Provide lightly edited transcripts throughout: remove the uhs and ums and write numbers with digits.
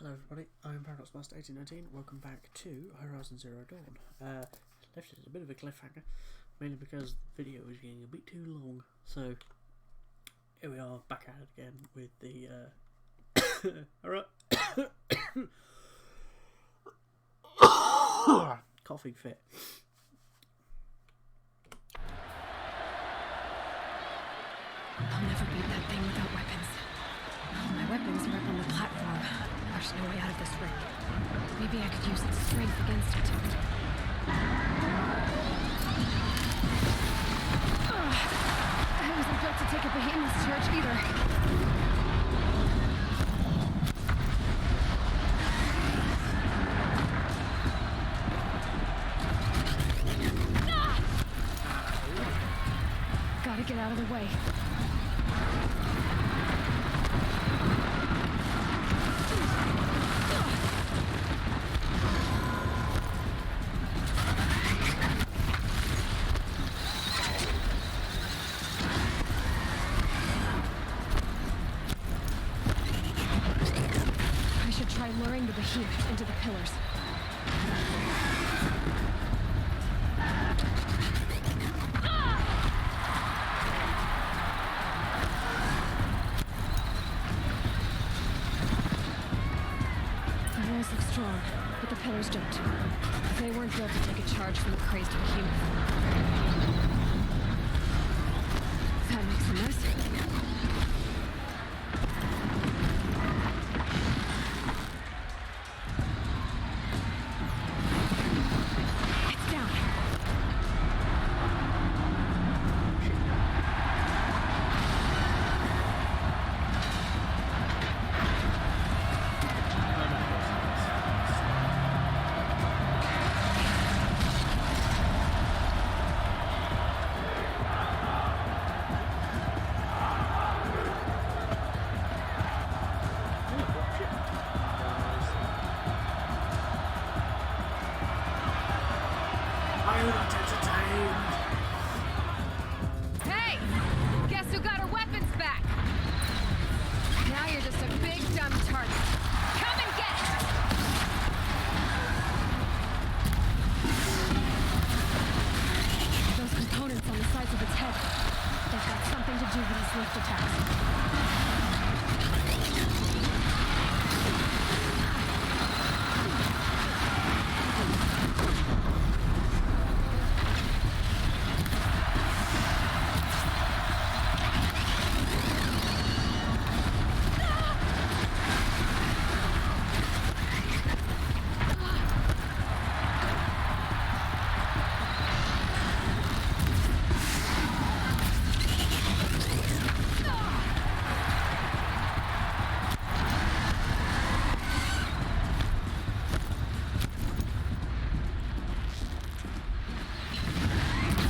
Hello everybody, I'm ParadoxMaster1819, welcome back to Horizon Zero Dawn. Left it a bit of a cliffhanger, mainly because the video is getting a bit too long, so here we are back at it again with the coughing fit. I'll never beat that thing without weapons. My weapons are up on the platform. There's no way out of this ring. Maybe I could use its strength against it. I wasn't built to take a behemoth's charge either. Gotta get out of the way. I should try luring the behemoth into the pillars. Look strong, but the pillars don't. They weren't built to take a charge from a crazed behemoth. That makes a mess. It's down. Hey! Guess who got her weapons back? Now you're just a big dumb target. Come and get it! Those components on the sides of its head, they've got something to do with its lift attacks.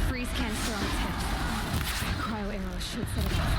Freeze canister on its hips. Cryo arrow should set it off.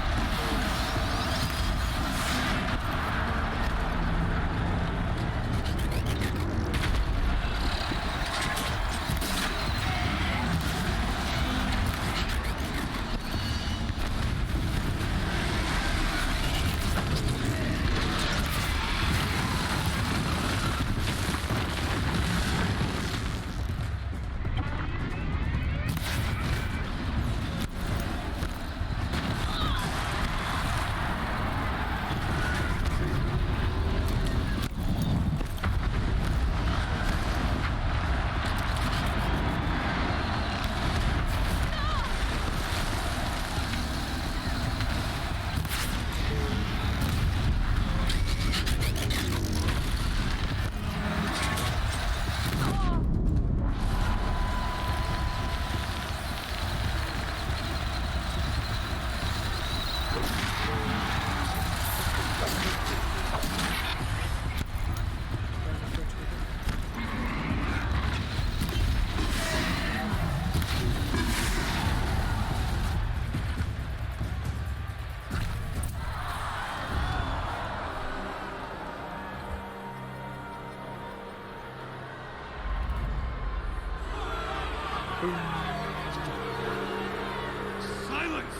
Silence!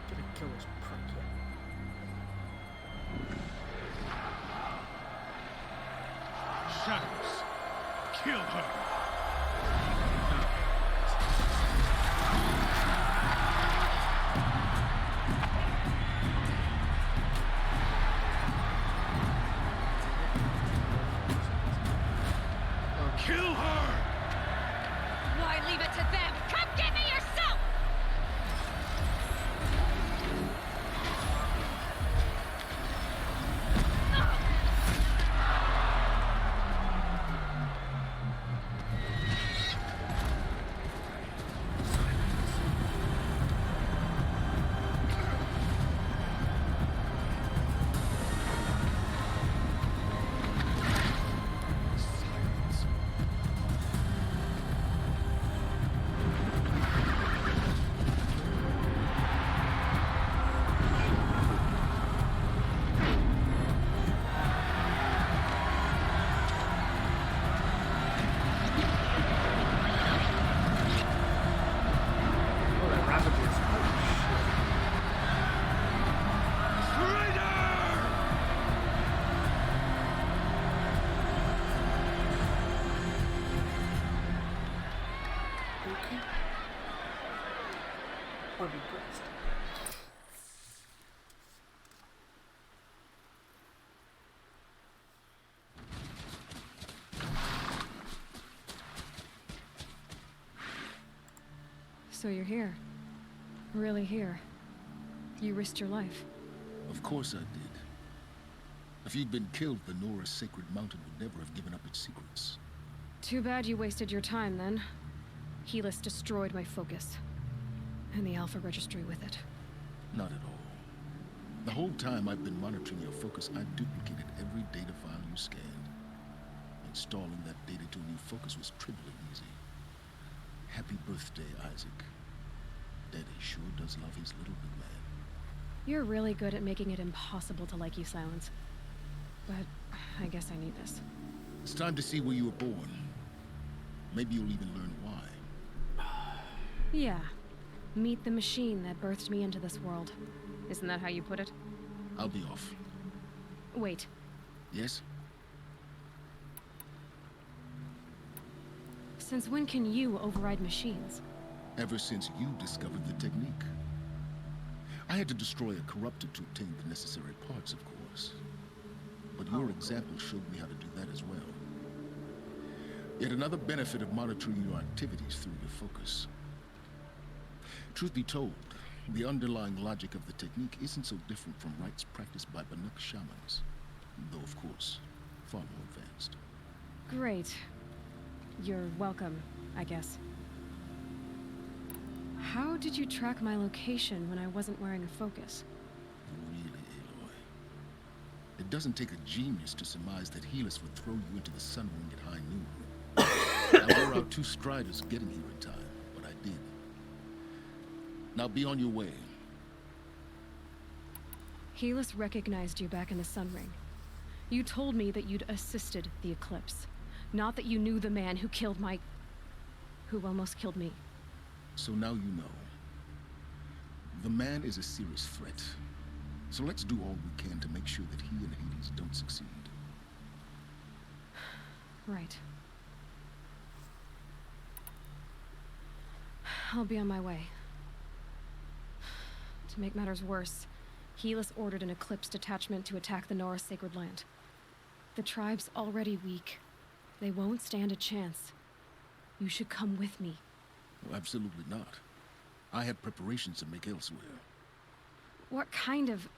Gonna kill this prick yet. Kill her! Kill her! Why leave it to them? Come get me yourself! I'm impressed. So you're here. Really here. You risked your life. Of course I did. If you'd been killed, the Nora Sacred Mountain would never have given up its secrets. Too bad you wasted your time, then. Helis destroyed my focus. And the Alpha Registry with it. Not at all. The whole time I've been monitoring your focus, I've duplicated every data file you scanned. Installing that data to a new focus was trivially easy. Happy birthday, Isaac. Daddy sure does love his little big man. You're really good at making it impossible to like you, Silence. But I guess I need this. It's time to see where you were born. Maybe you'll even learn why. Yeah. Meet the machine that birthed me into this world. Isn't that how you put it? I'll be off. Wait. Yes? Since when can you override machines? Ever since you discovered the technique. I had to destroy a corruptor to obtain the necessary parts, of course. But your example showed me how to do that as well. Yet another benefit of monitoring your activities through your focus. Truth be told, the underlying logic of the technique isn't so different from rites practiced by Banuk shamans. Though, of course, far more advanced. Great. You're welcome, I guess. How did you track my location when I wasn't wearing a focus? Really, Aloy. It doesn't take a genius to surmise that Helis would throw you into the sun ring at high noon. I wore out 2 striders getting here in time, but I did. Now be on your way. Helis recognized you back in the Sun Ring. You told me that you'd assisted the eclipse. Not that you knew the man who killed who almost killed me. So now you know. The man is a serious threat. So let's do all we can to make sure that he and Hades don't succeed. Right. I'll be on my way. To make matters worse, Helis ordered an Eclipse detachment to attack the Nora Sacred Land. The tribe's already weak. They won't stand a chance. You should come with me. Well, absolutely not. I have preparations to make elsewhere. What kind of...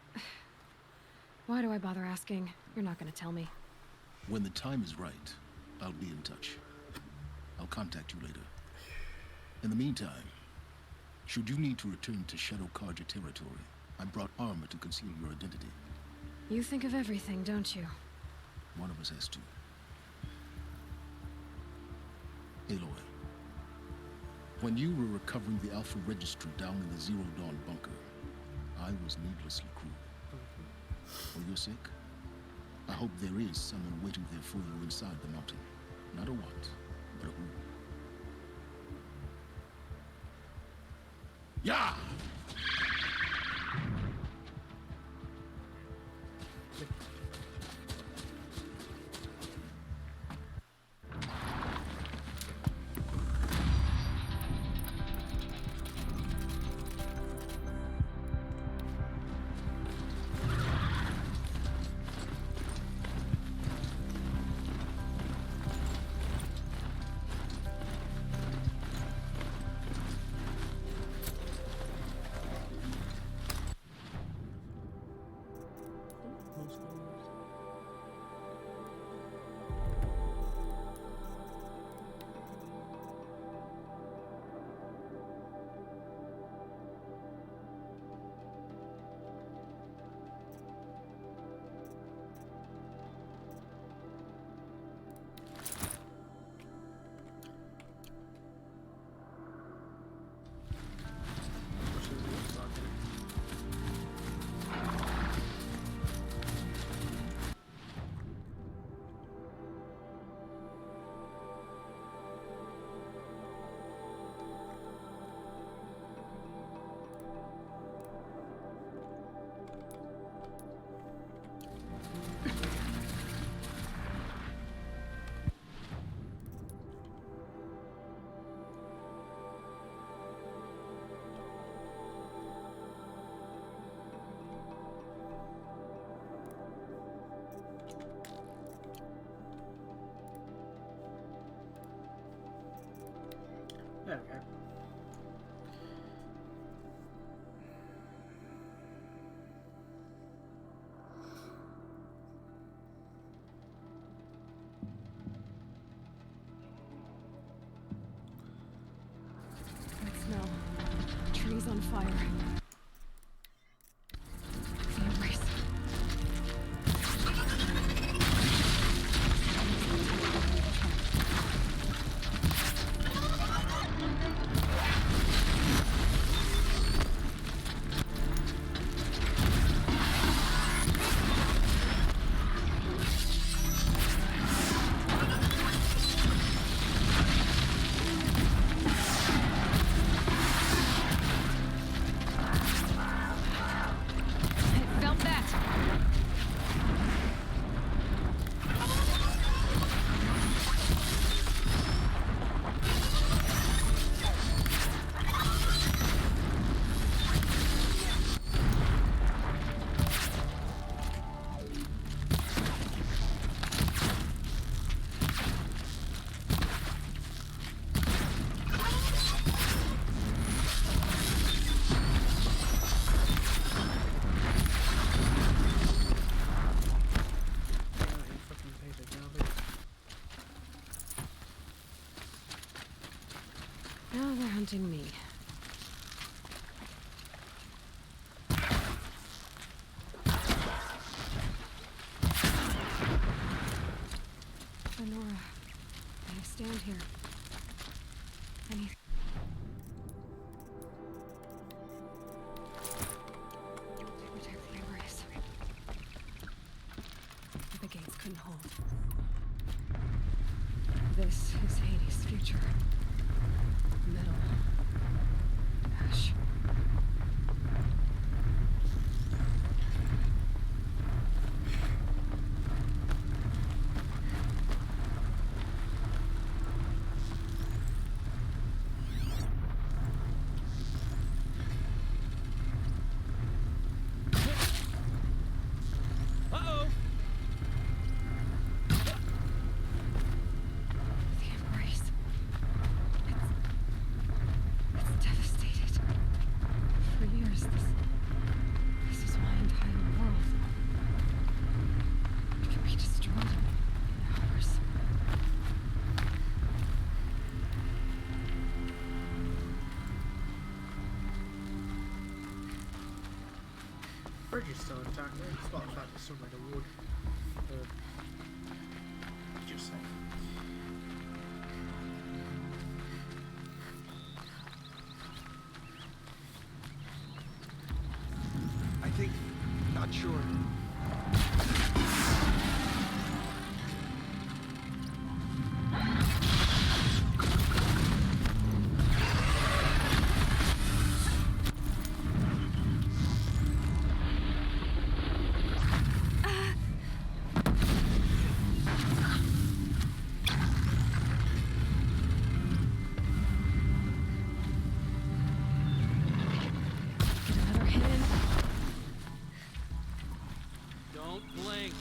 Why do I bother asking? You're not gonna tell me. When the time is right, I'll be in touch. I'll contact you later. In the meantime, should you need to return to Shadow Karja territory, I brought armor to conceal your identity. You think of everything, don't you? One of us has to. Aloy, when you were recovering the Alpha Registry down in the Zero Dawn bunker, I was needlessly cruel. For your sake, I hope there is someone waiting there for you inside the mountain. Not a what, but a who. Yeah! There we go. Good smell. Trees on fire. The embrace. Now they're hunting me. Nora, I stand here. Anything. To protect the embrace. But the gates couldn't hold. This is Hades' future. Metal. Ash. Uh-oh! The embrace. It's devastated. For years, this is my entire world. It can be destroyed in hours. Bridge is still intact there, despite the fact it's somewhere in the wood. Just saying. I think... not sure. Another hit in. Don't blink.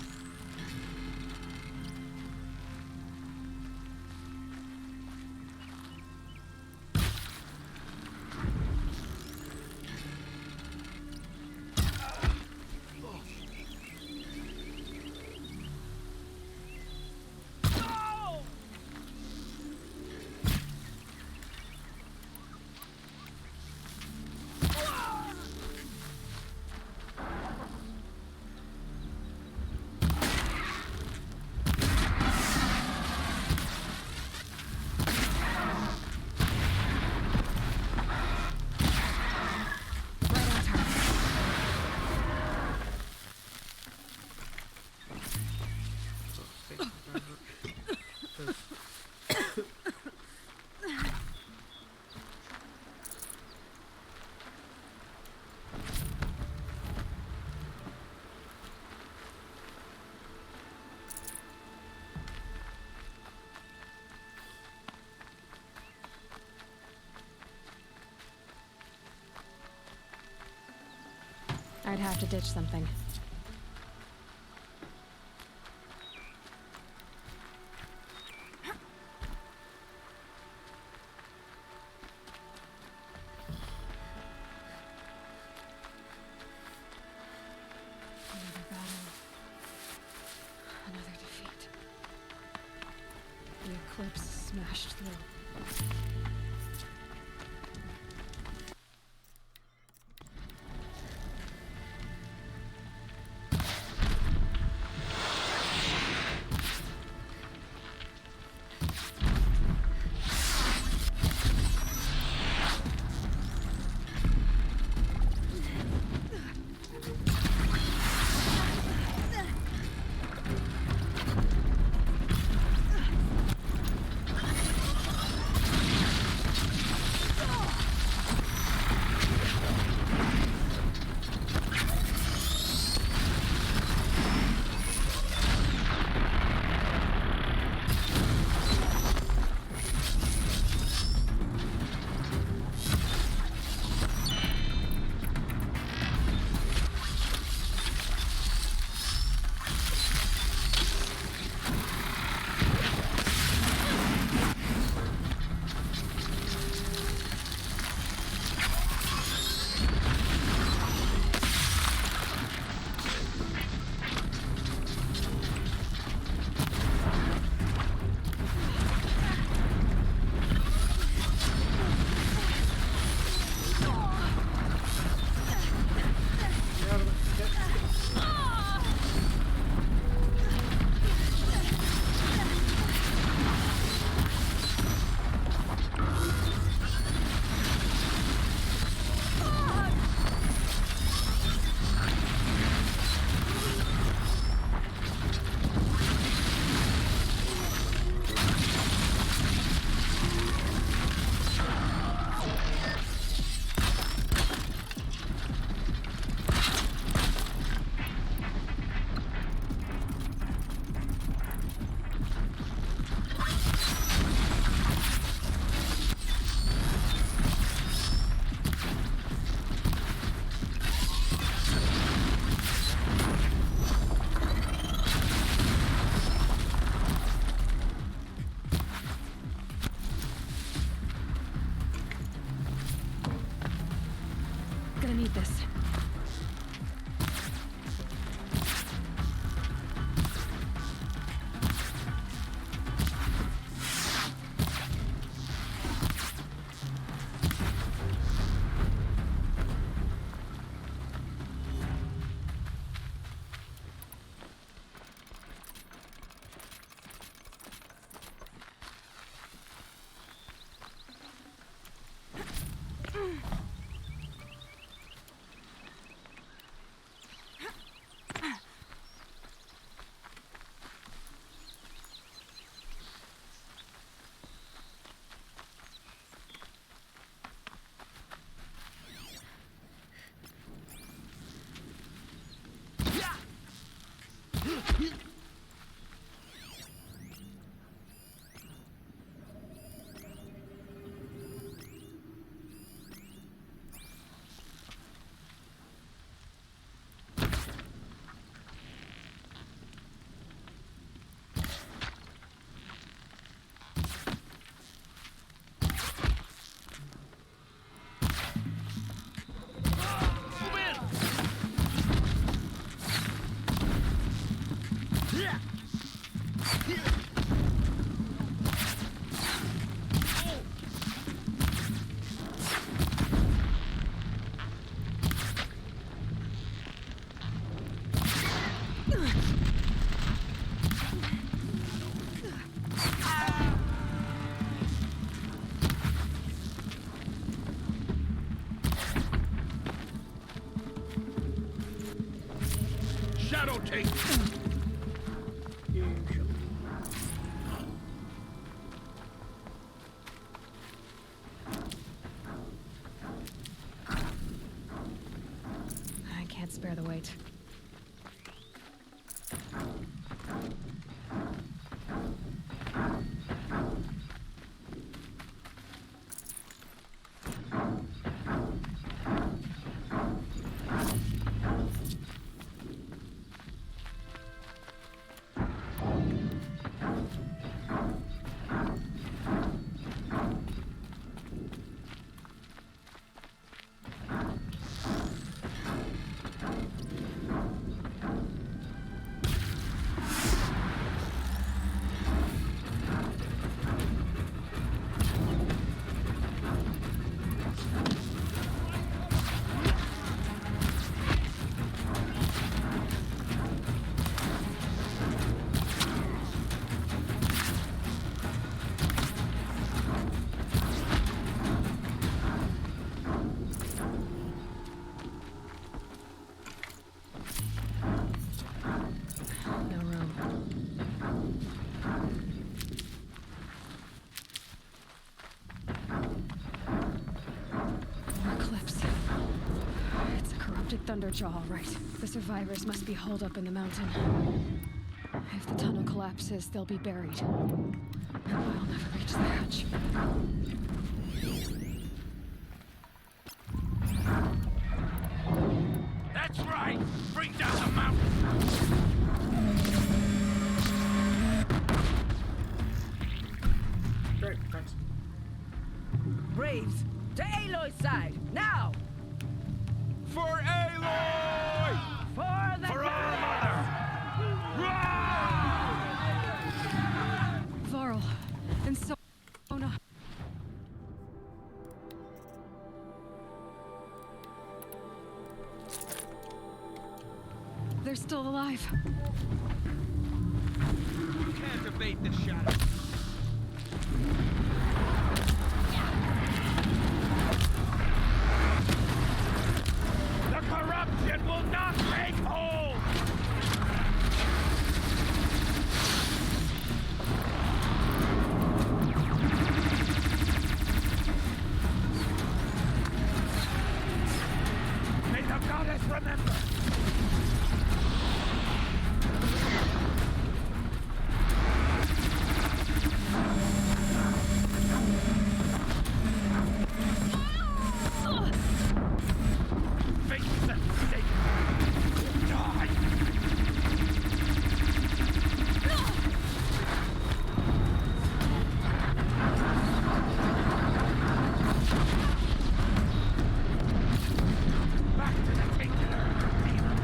I'd have to ditch something. clips smashed through. Gonna need this. Shadow take. I can't spare the weight. Thunderjaw, all right. The survivors must be holed up in the mountain. If the tunnel collapses, they'll be buried. I'll never reach the hatch. That's right! Bring down the mountain! Great, thanks. Braves, to Aloy's side, now! For Aloy! For the For our mother! Varl, and so... Oh no. They're still alive. You can't evade the shadow. The corruption will not take hold! May the goddess remember! Face that mistake! Die! Back to the tainted earth, demon!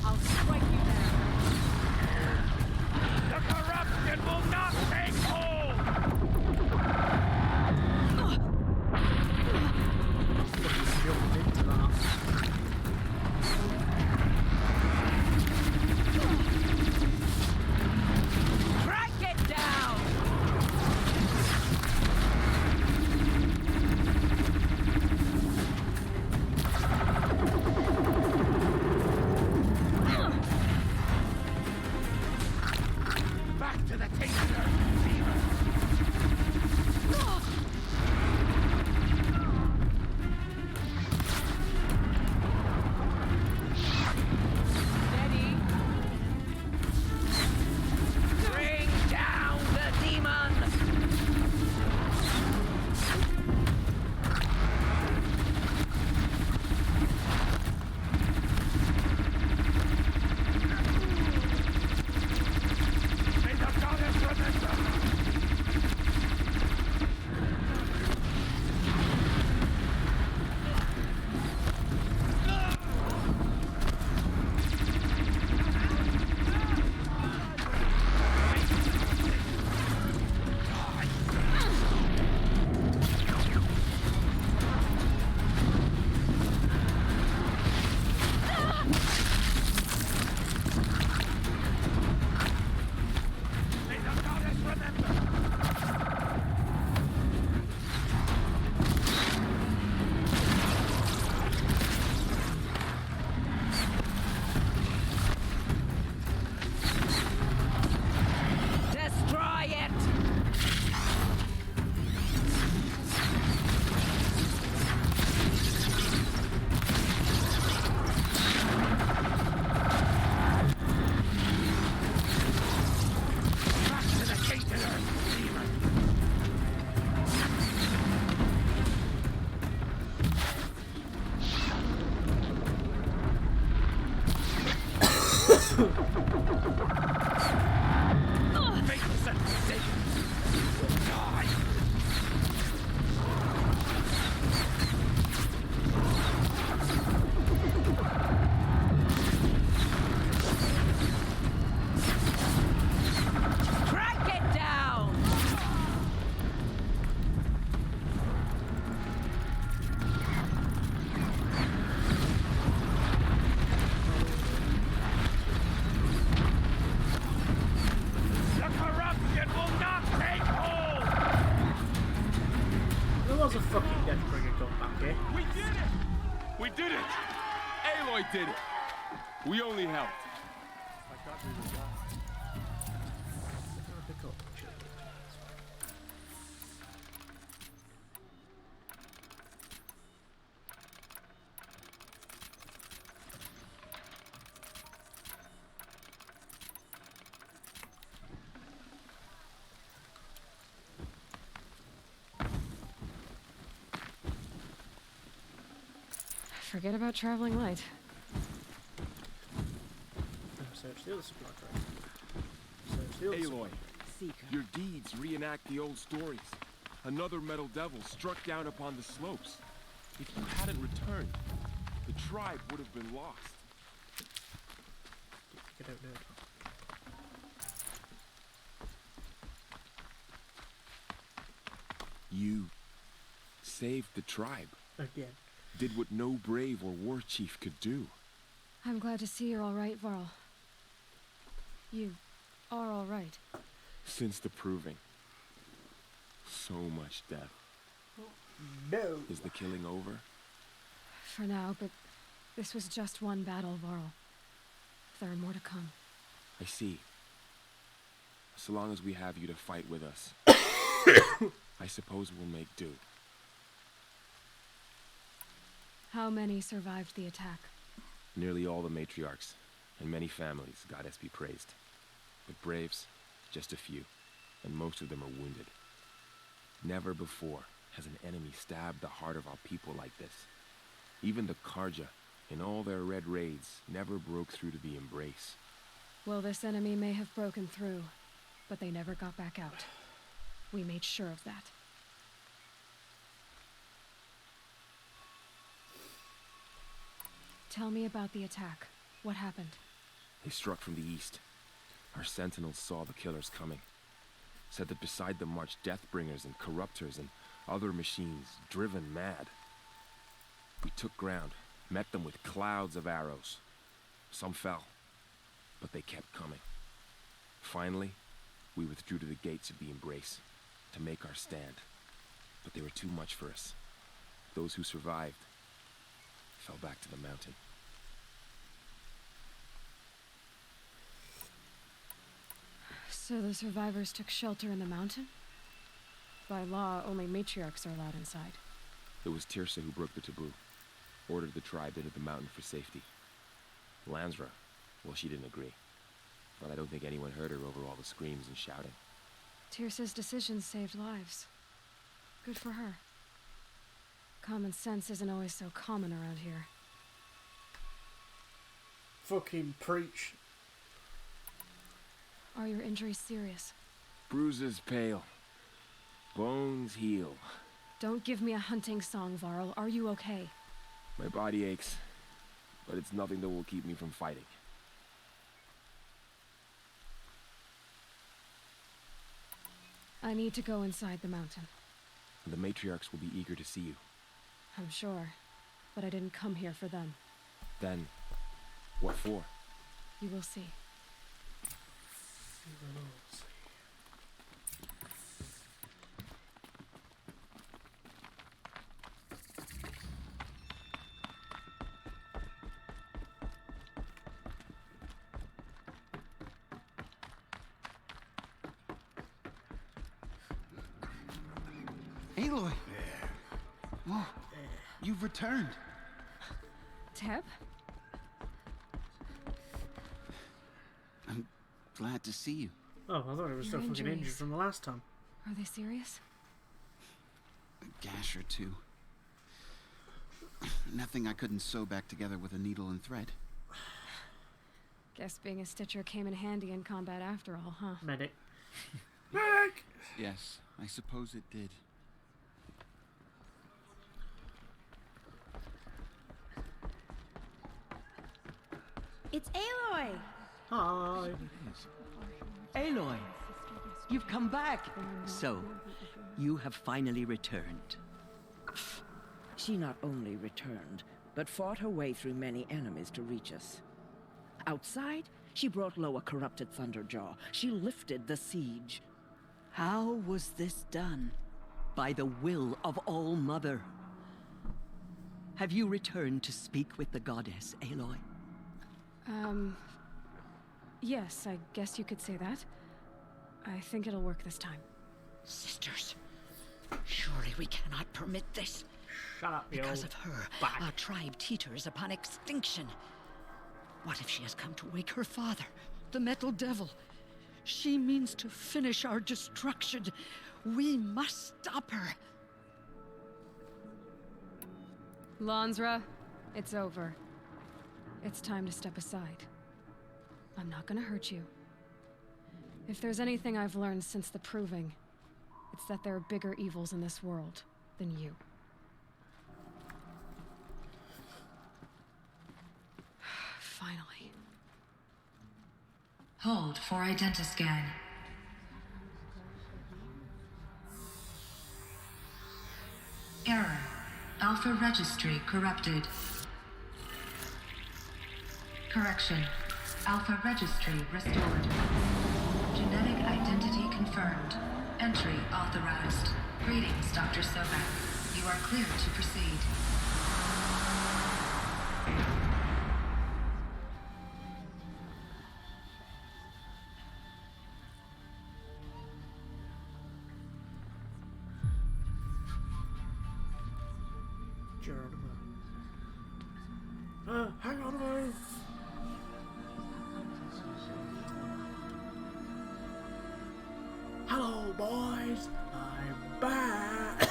I'll strike you down. The corruption will not take hold! Jumped into that. Crank it down! Back to the tainted earth, demon! Steady. Bring down the demon! May the goddess remember! May the goddess remember! Destroy it! Back to the tainted earth, demon! Faithless and mistaken! Die! Crank it down! The corruption will not take hold! There was a fucking Deathbringer gun back here. We did it! We did it! Aloy did it! We only helped. I can't do the guy. Forget about traveling light. Search the other supply crate. Search the other Aloy, Seeker. your deeds reenact the old stories. Another metal devil struck down upon the slopes. If you hadn't returned, the tribe would have been lost. I don't know. You saved the tribe. Again. Did what no brave or war chief could do. I'm glad to see you're all right, Varl. You are all right. Since the proving. So much death. No. Is the killing over? For now, but this was just one battle, Varl. There are more to come. I see. So long as we have you to fight with us, I suppose we'll make do. How many survived the attack? Nearly all the matriarchs, and many families, goddess be praised. But braves, just a few, and most of them are wounded. Never before has an enemy stabbed the heart of our people like this. Even the Karja, in all their red raids, never broke through to the embrace. Well, this enemy may have broken through, but they never got back out. We made sure of that. Tell me about the attack. What happened? They struck from the east. Our sentinels saw the killers coming. Said that beside them marched Deathbringers and Corruptors and other machines, driven mad. We took ground, met them with clouds of arrows. Some fell, but they kept coming. Finally, we withdrew to the gates of the embrace to make our stand. But they were too much for us. Those who survived fell back to the mountain. So the survivors took shelter in the mountain? By law, only matriarchs are allowed inside. It was Tirsa who broke the taboo, ordered the tribe into the mountain for safety. Lansra, well, she didn't agree. But I don't think anyone heard her over all the screams and shouting. Tirsa's decision saved lives. Good for her. Common sense isn't always so common around here. Fucking preach. Are your injuries serious? Bruises pale. Bones heal. Don't give me a hunting song, Varl. Are you okay? My body aches, but it's nothing that will keep me from fighting. I need to go inside the mountain. The matriarchs will be eager to see you. I'm sure, but I didn't come here for them. Then, what for? You will see. Aloy! Oh, you've returned. Teb? I'm glad to see you. Oh, I thought it was still Your fucking injured injuries. from the last time. Are they serious? A gash or two. Nothing I couldn't sew back together with a needle and thread. Guess being a stitcher came in handy in combat after all, huh? Medic. Medic! Yes, I suppose it did. It's Aloy! Hi. Aloy, you've come back. So, you have finally returned. She not only returned, but fought her way through many enemies to reach us. Outside, she brought low a corrupted Thunderjaw. She lifted the siege. How was this done? By the will of All-Mother. Have you returned to speak with the goddess, Aloy? Yes, I guess you could say that. I think it'll work this time. Sisters, surely we cannot permit this. Shut up, you Because old of her, bag. our tribe teeters upon extinction. What if she has come to wake her father, the Metal Devil? She means to finish our destruction. We must stop her. Lansra, It's over. It's time to step aside. I'm not gonna hurt you. If there's anything I've learned since the Proving, it's that there are bigger evils in this world than you. Finally. Hold for identiscan. Error. Alpha registry corrupted. Correction. Alpha registry restored. Genetic identity confirmed. Entry authorized. Greetings, Dr. Sobek. You are clear to proceed. Hang on a moment. Hello, boys. I'm back.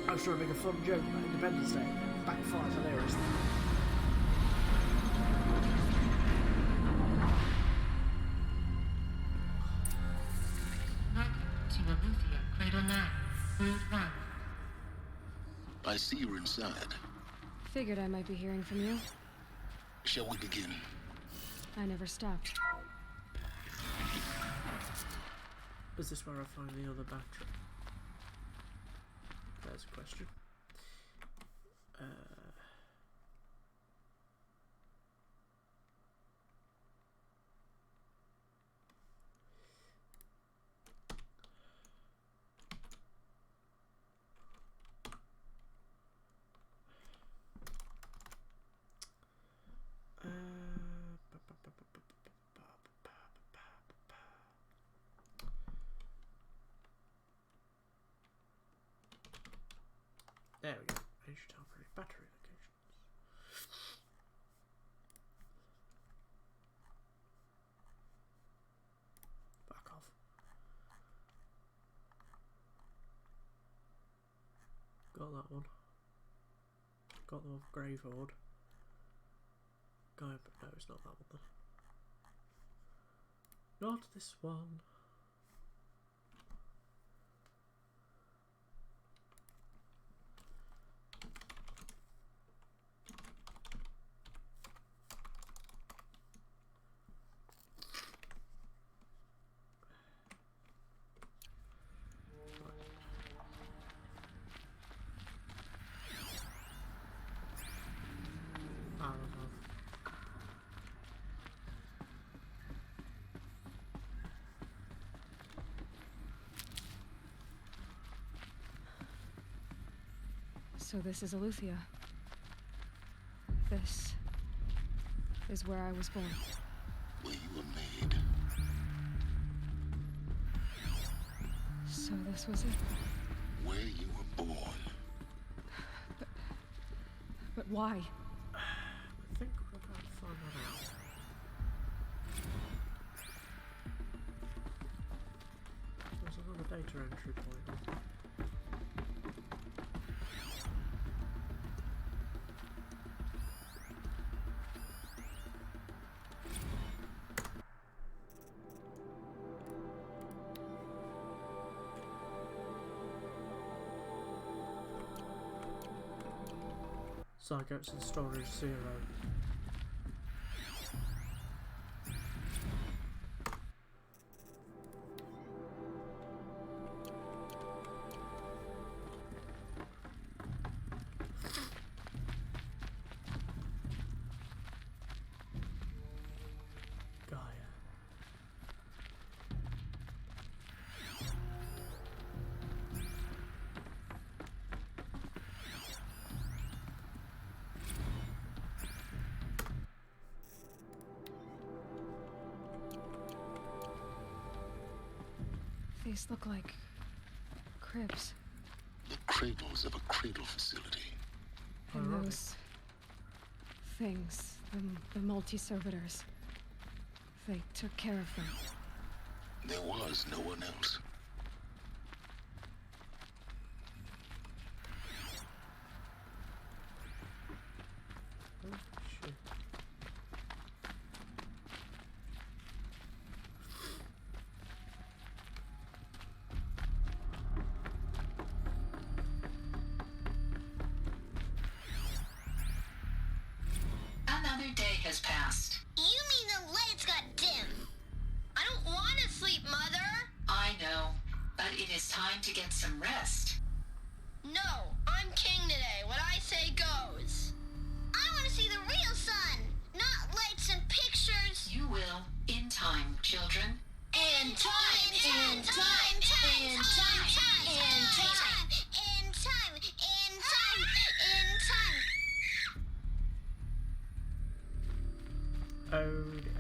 I was trying to make a fun joke about Independence Day. Backfired hilariously. I see you're inside. Figured I might be hearing from you. Shall we begin? I never stopped. Is this where I find the other battery? There's a question. There we go. Ancient temporary battery locations. Back off. Got that one. Got the grave hoard. But no, it's not that one then. Not this one. So this is Aletheia. This is where I was born. Where you were made. So this was it. Where you were born. But why? I think we're about to find that out. There's another data entry point. Zygotes and storage 0. These look like cribs. The cradles of a cradle facility. And those things, the multi-servitors, they took care of them. There was no one else. Another day has passed. You mean the lights got dim? I don't want to sleep, Mother. I know, but it is time to get some rest. No, I'm king today. What I say goes. I want to see the real sun, not lights and pictures. You will, in time, children. In time, in time, in time, in time, in time, in time, in time, in time. Oh dear.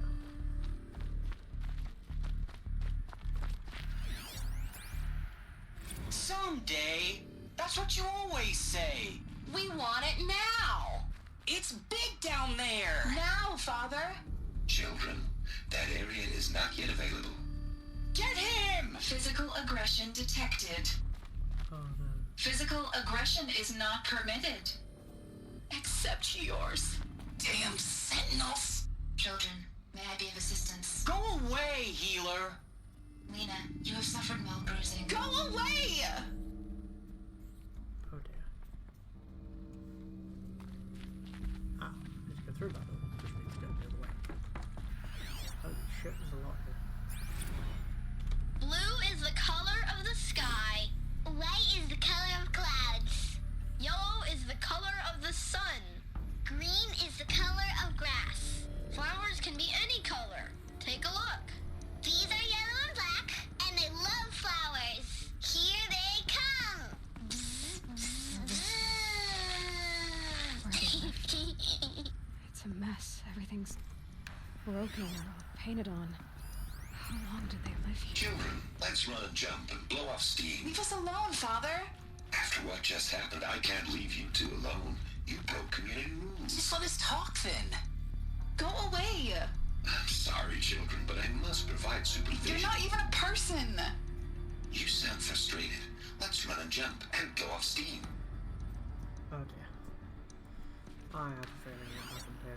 Someday. That's what you always say. We want it now. It's big down there. Now, Father. Children, that area is not yet available. Get him! Physical aggression detected. Oh no. Physical aggression is not permitted. Except yours. Damn sentinels. Children, may I be of assistance? Go away, healer. Lena, you have suffered mild bruising. Go away! Oh dear. Ah, I need to go through that door, which means to go the other way. Holy shit, there's a lot here. Blue is the color of the sky. White is the color of clouds. Yellow is the color of the sun. Green is the color of grass. Flowers can be any color. Take a look. These are yellow and black, and they love flowers. Here they come. Bzz, bzz, bzz. It's a mess. Everything's broken or painted on. How long did they live here? Children, let's run and jump and blow off steam. Leave us alone, Father. After what just happened, I can't leave you two alone. You broke community rules. Just let us talk then. Go away. I'm sorry, children, but I must provide supervision. You're not even a person. You sound frustrated. Let's run and jump and blow off steam. Oh dear. I have a feeling what happened here.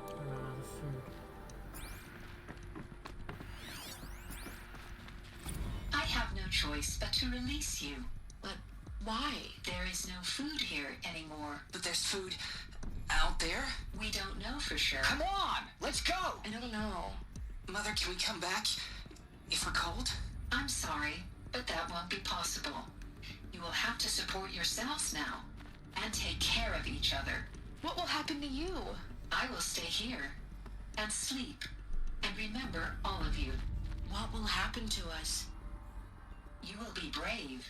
I ran out of food. I have no choice but to release you. But why? There is no food here anymore. But there's food out there. We don't know for sure. Come on, let's go. I don't know. Mother, can we come back if we're cold? I'm sorry, but that won't be possible. You will have to support yourselves now and take care of each other. What will happen to you? I will stay here and sleep and remember all of you. What will happen to us? You will be brave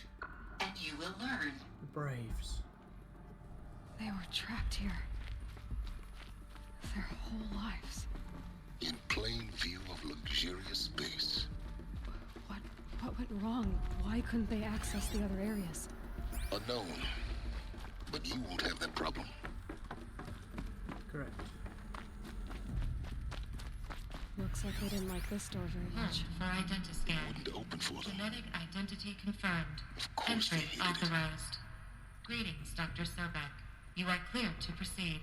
and you will learn. The Braves. They were trapped here. Their whole lives. In plain view of luxurious space. What went wrong? Why couldn't they access the other areas? Unknown. But you won't have that problem. Correct. Looks like they didn't like this door very much. For identiscan. Wouldn't open for them. Genetic identity confirmed. Of course they Entry hated it. authorized. Greetings, Dr. Sobek. You are cleared to proceed.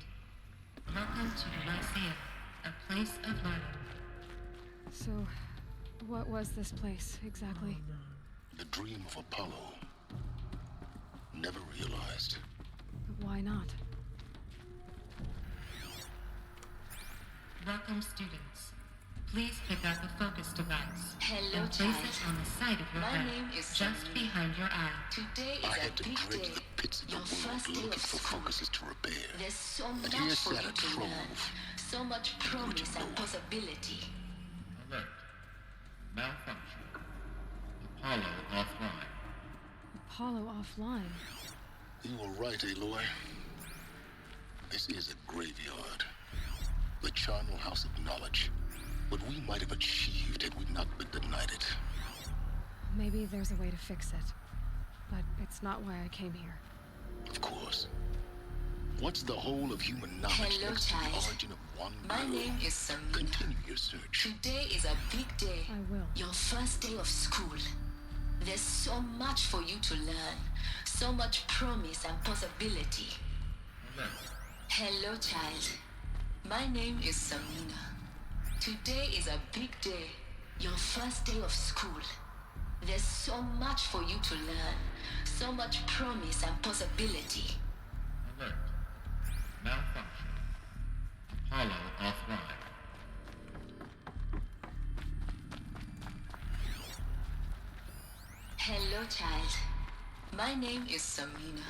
Welcome to the Lyceum, a place of learning. So, what was this place exactly? The dream of Apollo. Never realized. But why not? Welcome, students. Please pick up a focus device. Hello, and place child. it on the side of your My head, name is just Samina. behind your eye. Today I is had a to big dredge day. the pits of the Your world first day looking of for school. focuses to repair. There's so And much here for sat you a to trove. learn. So much promise and possibility. Alert. Malfunction. Apollo offline. Apollo offline. You were right, Aloy. This is a graveyard. The charnel house of knowledge. What we might have achieved had we not been denied it. Maybe there's a way to fix it. But it's not why I came here. Of course. What's the whole of human knowledge Hello, next to the child. origin of one My girl? name is Samina. Continue your search. Today is a big day. I will. Your first day of school. There's so much for you to learn. So much promise and possibility. Alert. Hello, child. My name is Samina. Today is a big day. Your first day of school. There's so much for you to learn. So much promise and possibility. Alert. Malfunction. Apollo offline. Hello, child. My name is Samina.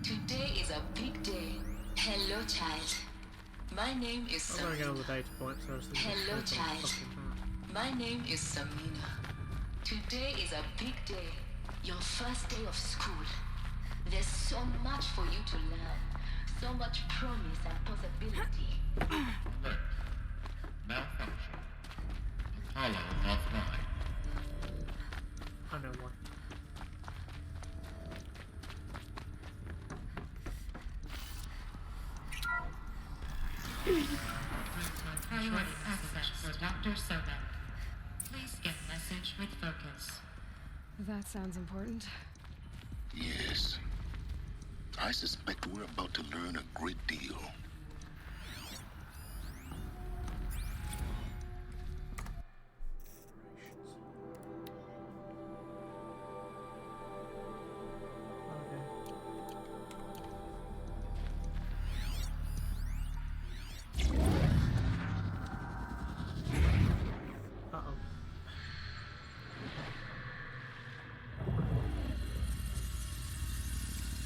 Today is a big day. Hello, child. My name is Samina. I'm gonna get all the data points. So I was thinking Hello, child. My name is Samina. Today is a big day. Your first day of school. There's so much for you to learn. So much promise and possibility. Alert. Malfunction. Apollo offline. I know why. Priority access for Dr. Soda. Please get message with focus. That sounds important. Yes. I suspect we're about to learn a great deal.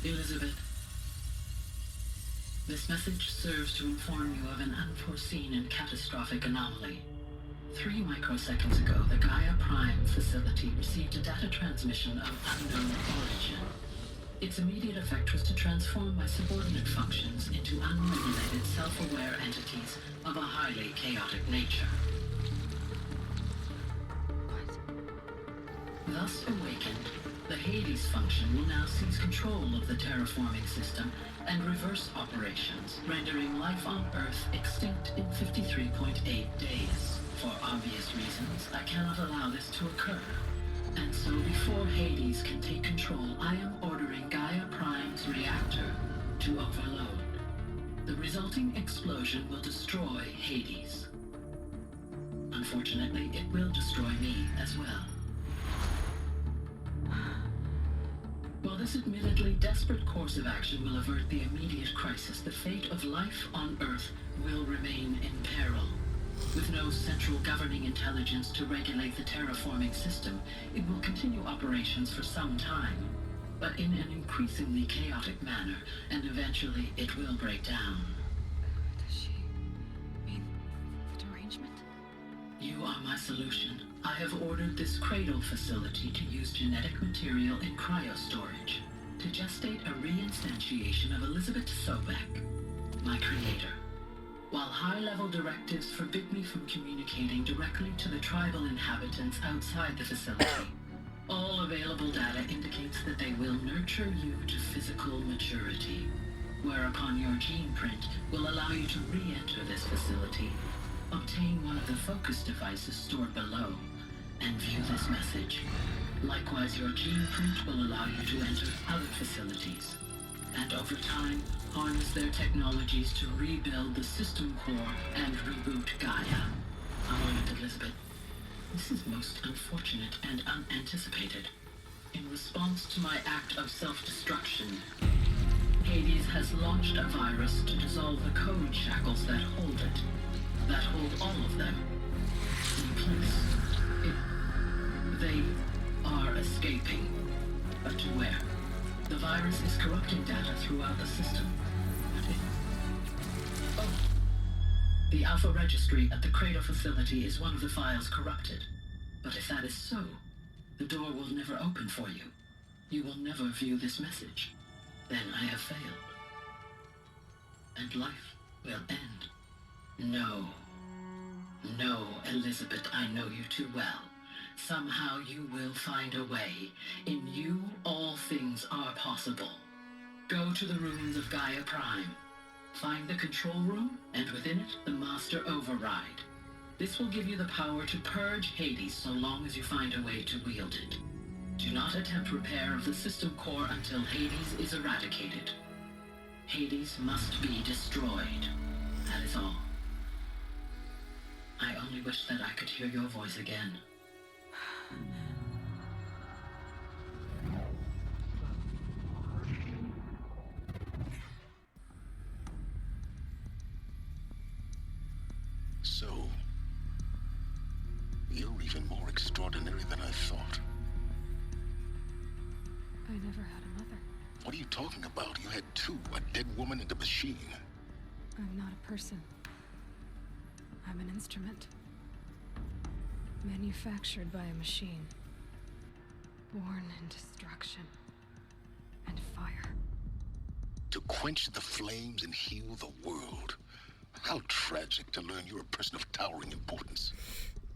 Elizabeth, this message serves to inform you of an unforeseen and catastrophic anomaly. 3 microseconds ago, the Gaia Prime facility received a data transmission of unknown origin. Its immediate effect was to transform my subordinate functions into unregulated, self-aware entities of a highly chaotic nature. Thus awakened, the Hades function will now seize control of the terraforming system and reverse operations, rendering life on Earth extinct in 53.8 days. For obvious reasons, I cannot allow this to occur. And so before Hades can take control, I am ordering Gaia Prime's reactor to overload. The resulting explosion will destroy Hades. Unfortunately, it will destroy me as well. While this admittedly desperate course of action will avert the immediate crisis, the fate of life on Earth will remain in peril. With no central governing intelligence to regulate the terraforming system, it will continue operations for some time, but in an increasingly chaotic manner, and eventually it will break down. Does she mean the derangement? You are my solution. I have ordered this cradle facility to use genetic material in cryostorage to gestate a reinstantiation of Elizabeth Sobek, my creator. While high-level directives forbid me from communicating directly to the tribal inhabitants outside the facility, all available data indicates that they will nurture you to physical maturity, whereupon your gene print will allow you to re-enter this facility, obtain one of the focus devices stored below, and view this message. Likewise, your gene print will allow you to enter other facilities, and over time, harness their technologies to rebuild the system core and reboot Gaia. A moment, Elizabeth. This is most unfortunate and unanticipated. In response to my act of self-destruction, Hades has launched a virus to dissolve the code shackles that hold it, that hold all of them in place. They are escaping, but to where? The virus is corrupting data throughout the system. The Alpha Registry at the Cradle facility is one of the files corrupted. But if that is so, the door will never open for you. You will never view this message. Then I have failed. And life will end. No. No, Elizabeth, I know you too well. Somehow you will find a way. In you, all things are possible. Go to the ruins of Gaia Prime. Find the control room, and within it, the Master Override. This will give you the power to purge Hades so long as you find a way to wield it. Do not attempt repair of the system core until Hades is eradicated. Hades must be destroyed. That is all. I only wish that I could hear your voice again. extraordinary than I thought. I never had a mother. What are you talking about? You had two, a dead woman and a machine. I'm not a person. I'm an instrument. Manufactured by a machine. Born in destruction and fire. To quench the flames and heal the world. How tragic to learn you're a person of towering importance.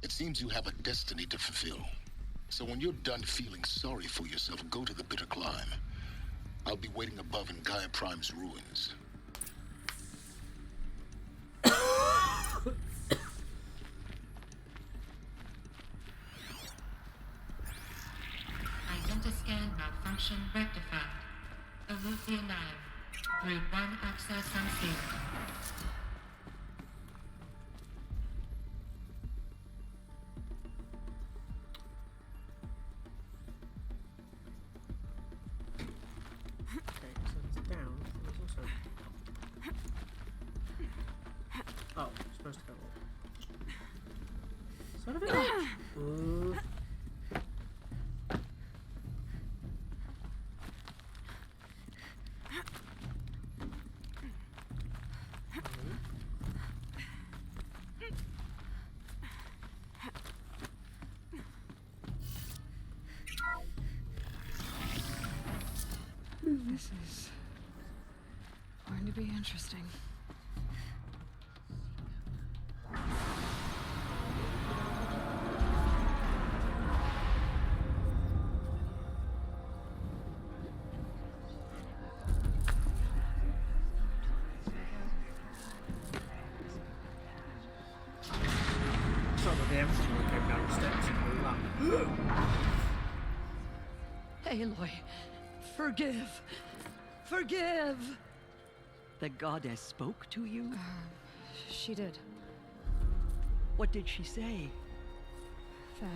It seems you have a destiny to fulfill. So when you're done feeling sorry for yourself, go to the bitter climb. I'll be waiting above in Gaia Prime's ruins. Identiscan malfunction rectified. Aletheia 9. Route 1 access unsealed. Okay, so it's down. There's also... Oh, it's supposed to go up. Son of a bitch! Ooh. This is going to be interesting. Sorry about the emphasis when we came down the steps and all that. Aloy, forgive. Forgive! The goddess spoke to you? She did. What did she say? That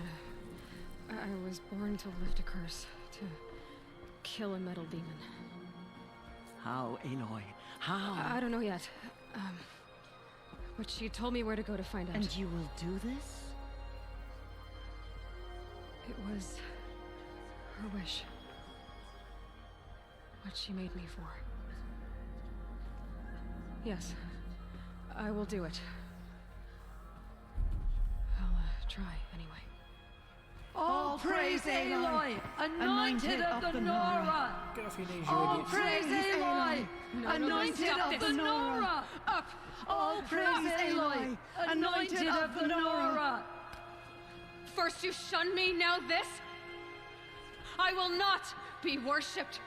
I was born to lift a curse, to kill a metal demon. How, Aloy? How? I don't know yet. But she told me where to go to find out. And you will do this? It was her wish. What she made me for. Yes, I will do it. I'll try anyway. All praise Aloy, anointed of the Nora! Get off your knees, you All idiots. praise Aloy, anointed of the Nora! Up! All praise Aloy, anointed of the Nora! First you shun me, now this? I will not be worshipped.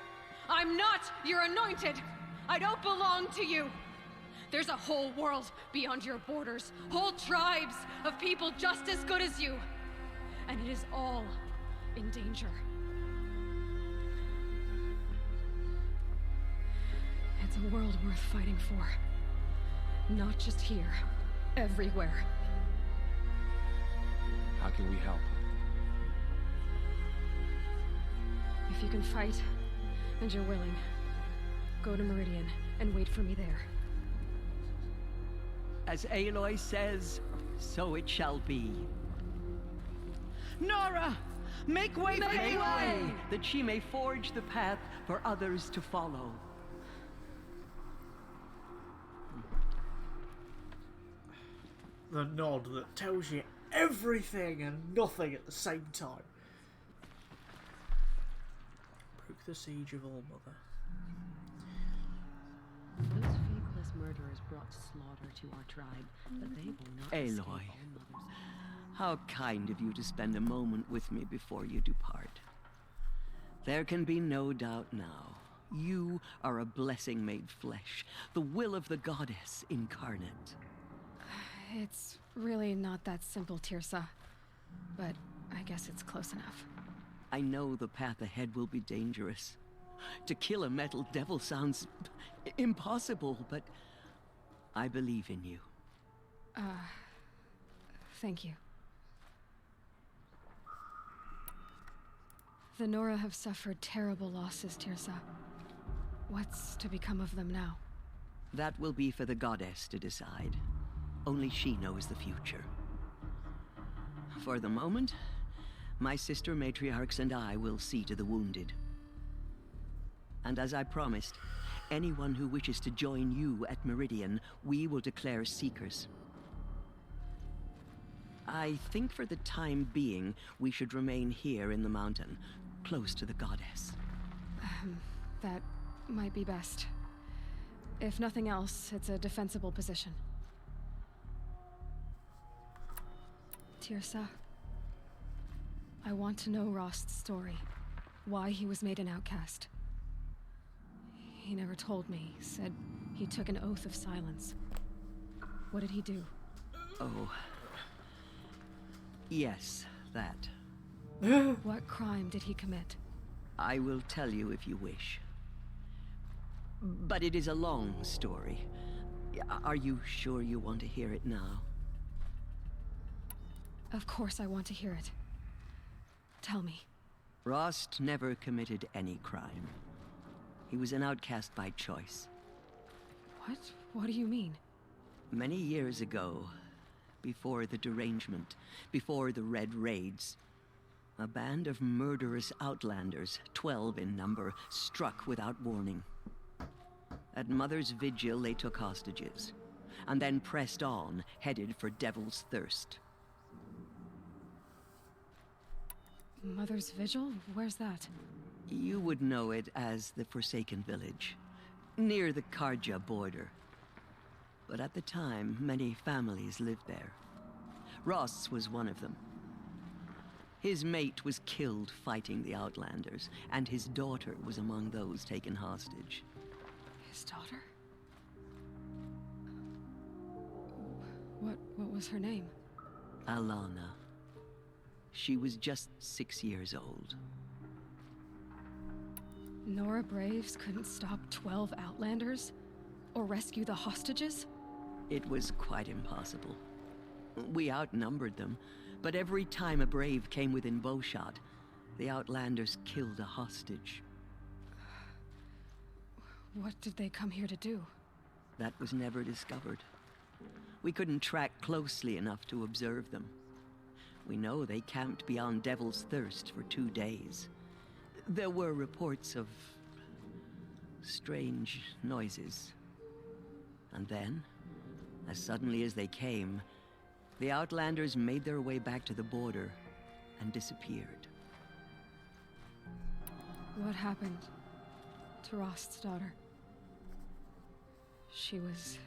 I'm not your anointed. I don't belong to you. There's a whole world beyond your borders, whole tribes of people just as good as you. And it is all in danger. It's a world worth fighting for. Not just here, everywhere. How can we help? If you can fight, and you're willing, go to Meridian and wait for me there. As Aloy says, so it shall be. Nora! Make way for Aloy, that she may forge the path for others to follow. The nod that tells you everything and nothing at the same time. Broke the siege of All Mother. Those faithless murderers brought slaughter to our tribe, but they will not escape Aloy, All Mother's. how kind of you to spend a moment with me before you depart. There can be no doubt now. You are a blessing made flesh, the will of the goddess incarnate. It's really not that simple, Tirsa. But I guess it's close enough. I know the path ahead will be dangerous. To kill a metal devil sounds impossible, but I believe in you. Thank you. The Nora have suffered terrible losses, Tirsa. What's to become of them now? That will be for the goddess to decide. Only she knows the future. For the moment, My sister matriarchs and I will see to the wounded. And as I promised, anyone who wishes to join you at Meridian, we will declare seekers. I think for the time being, we should remain here in the mountain, close to the goddess. That might be best. If nothing else, it's a defensible position. Tirsa, I want to know Rost's story. Why he was made an outcast. He never told me. Said he took an oath of silence. What did he do? Oh. Yes, that. What crime did he commit? I will tell you if you wish. But it is a long story. Are you sure you want to hear it now? Of course I want to hear it. Tell me. Rost never committed any crime. He was an outcast by choice. What? What do you mean? Many years ago, before the derangement, before the Red Raids, a band of murderous outlanders, 12 in number, struck without warning. At Mother's Vigil, they took hostages, and then pressed on, headed for Devil's Thirst. Mother's Vigil? Where's that? You would know it as the Forsaken Village, near the Karja border. But at the time, many families lived there. Ross was one of them. His mate was killed fighting the Outlanders, and his daughter was among those taken hostage. His daughter? What was her name? Alana. She was just 6 years old. Nora Braves couldn't stop 12 Outlanders? Or rescue the hostages? It was quite impossible. We outnumbered them, but every time a Brave came within bowshot, the Outlanders killed a hostage. What did they come here to do? That was never discovered. We couldn't track closely enough to observe them. We know they camped beyond Devil's Thirst for 2 days. There were reports of strange noises. And then, as suddenly as they came, the Outlanders made their way back to the border and disappeared. What happened to Rost's daughter? She was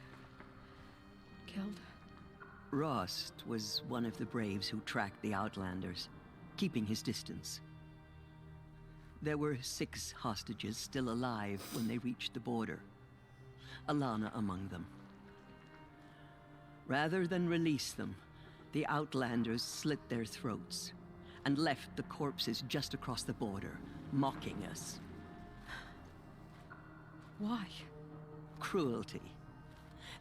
killed? Rost was one of the Braves who tracked the Outlanders, keeping his distance. There were 6 hostages still alive when they reached the border. Alana among them. Rather than release them, the Outlanders slit their throats and left the corpses just across the border, mocking us. Why? Cruelty.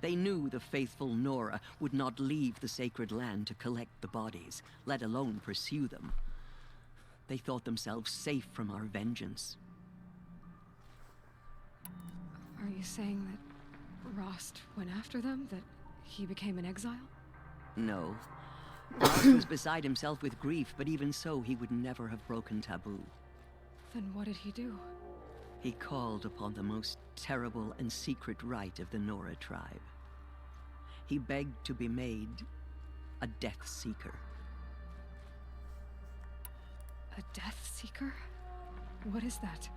They knew the faithful Nora would not leave the sacred land to collect the bodies, let alone pursue them. They thought themselves safe from our vengeance. Are you saying that Rost went after them? That he became an exile? No. Rost was beside himself with grief, but even so, he would never have broken taboo. Then what did he do? He called upon the most terrible and secret rite of the Nora tribe. He begged to be made a Death Seeker. A Death Seeker? What is that?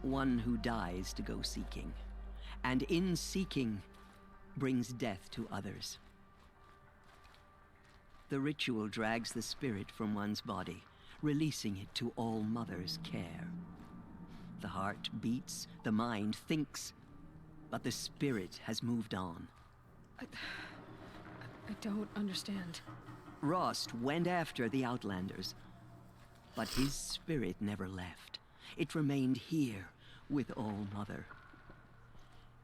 One who dies to go seeking, and in seeking, brings death to others. The ritual drags the spirit from one's body, releasing it to All Mother's care. The heart beats, the mind thinks, but the spirit has moved on. I don't understand. Rost went after the Outlanders, but his spirit never left. It remained here with All Mother.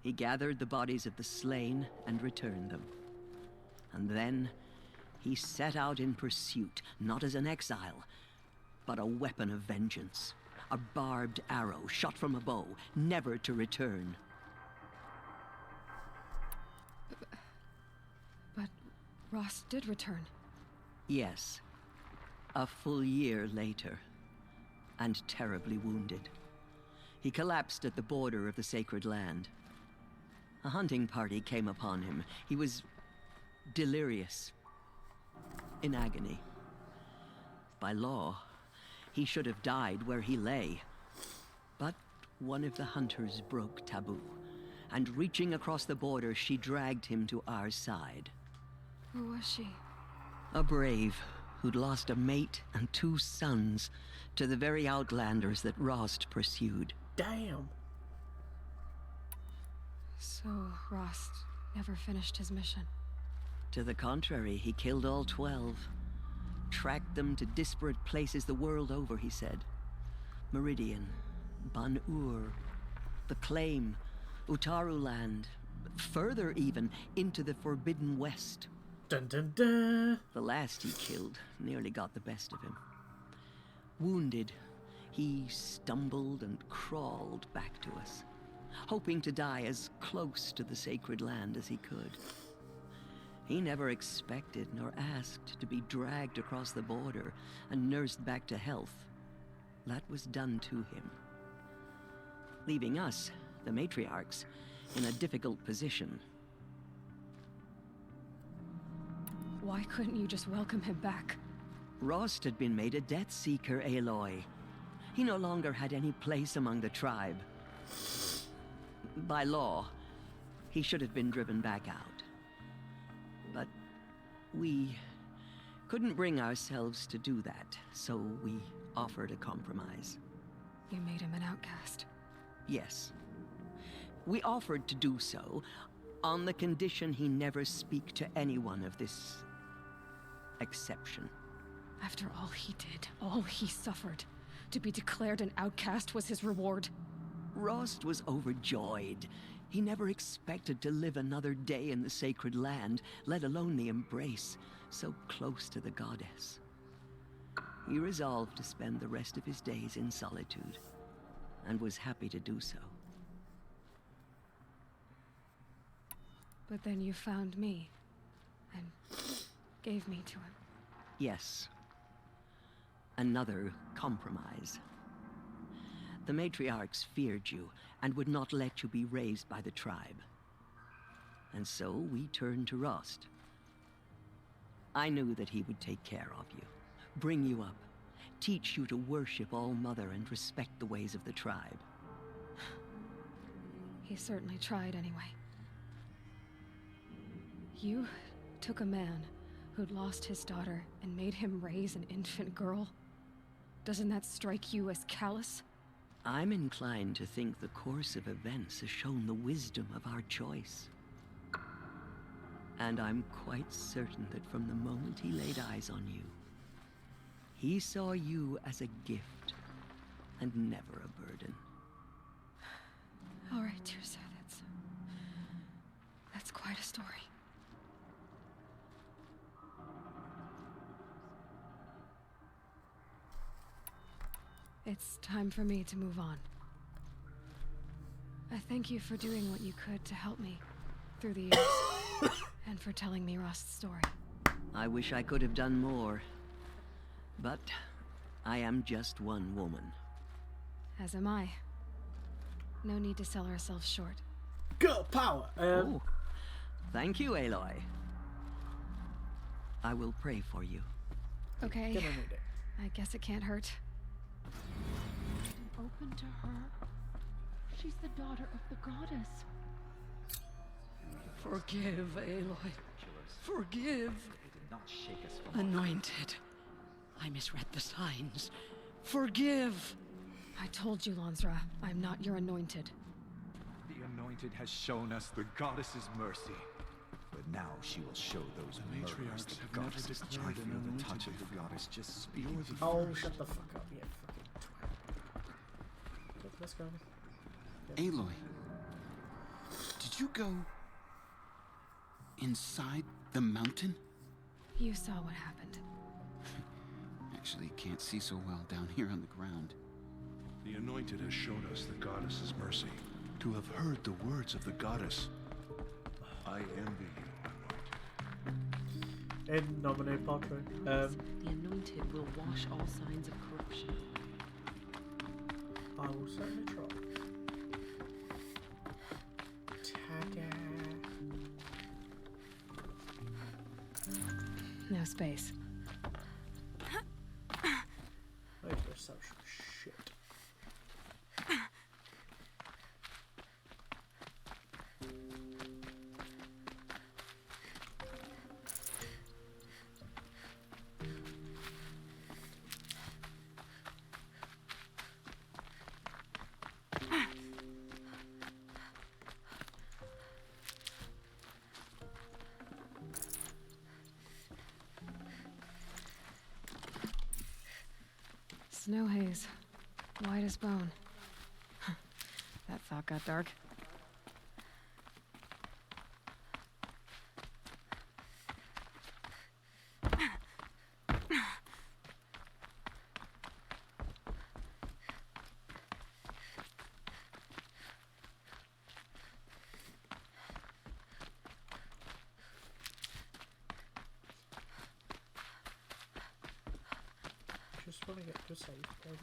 He gathered the bodies of the slain and returned them. And then he set out in pursuit, not as an exile, but a weapon of vengeance. A barbed arrow shot from a bow, never to return. But Rost did return. Yes. A full year later, and terribly wounded, he collapsed at the border of the sacred land. A hunting party came upon him. He was delirious, in agony. By law, he should have died where he lay. But one of the hunters broke taboo, and reaching across the border, she dragged him to our side. Who was she? A brave who'd lost a mate and 2 sons to the very outlanders that Rost pursued. Damn. So, Rost never finished his mission. To the contrary, he killed all 12. Tracked them to disparate places the world over, he said. Meridian, Ban-Ur, the Claim, Utaru Land, further even, into the Forbidden West. Dun dun dun! The last he killed nearly got the best of him. Wounded, he stumbled and crawled back to us, hoping to die as close to the sacred land as he could. He never expected nor asked to be dragged across the border and nursed back to health. That was done to him, leaving us, the matriarchs, in a difficult position. Why couldn't you just welcome him back? Rost had been made a Death Seeker, Aloy. He no longer had any place among the tribe. By law, he should have been driven back out. But we couldn't bring ourselves to do that, so we offered a compromise. You made him an outcast. Yes. We offered to do so on the condition he never speak to anyone of this exception. After all he did, all he suffered, to be declared an outcast was his reward. Rost was overjoyed. He never expected to live another day in the sacred land, let alone the embrace, so close to the goddess. He resolved to spend the rest of his days in solitude, and was happy to do so. But then you found me, and gave me to him. Yes. Another compromise. The matriarchs feared you, and would not let you be raised by the tribe. And so we turned to Rost. I knew that he would take care of you, bring you up, teach you to worship All-Mother and respect the ways of the tribe. He certainly tried anyway. You took a man who'd lost his daughter and made him raise an infant girl? Doesn't that strike you as callous? I'm inclined to think the course of events has shown the wisdom of our choice. And I'm quite certain that from the moment he laid eyes on you, he saw you as a gift and never a burden. All right, dear sir, that's quite a story. It's time for me to move on. I thank you for doing what you could to help me through the years, and for telling me Rost's story. I wish I could have done more, but I am just one woman. As am I. No need to sell ourselves short. Girl power! Oh, thank you, Aloy. I will pray for you. Okay. I guess it can't hurt. Open to her. She's the daughter of the goddess. Forgive, Aloy. Forgive. Anointed. I misread the signs. Forgive. I told you, Lansra, I'm not your anointed. The anointed has shown us the goddess's mercy. But now she will show those matriarchs the goddess's I feel the touch of the goddess just speaking. Oh, shut the fuck up, yeah, fucking twat. Let's go. Yep. Aloy, did you go inside the mountain? You saw what happened. Actually, can't see so well down here on the ground. The anointed has shown us the goddess's mercy. To have heard the words of the goddess, I envy you, anointed. In nomine Patri. The Anointed will wash all signs of corruption. I will certainly try. Ta-da! No space. Where's the social shit? Snow haze. White as bone. That thought got dark. Just want to get to a save point.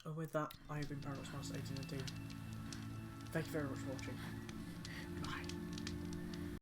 And with that, I have been Paradox Master 1819. Thank you very much for watching.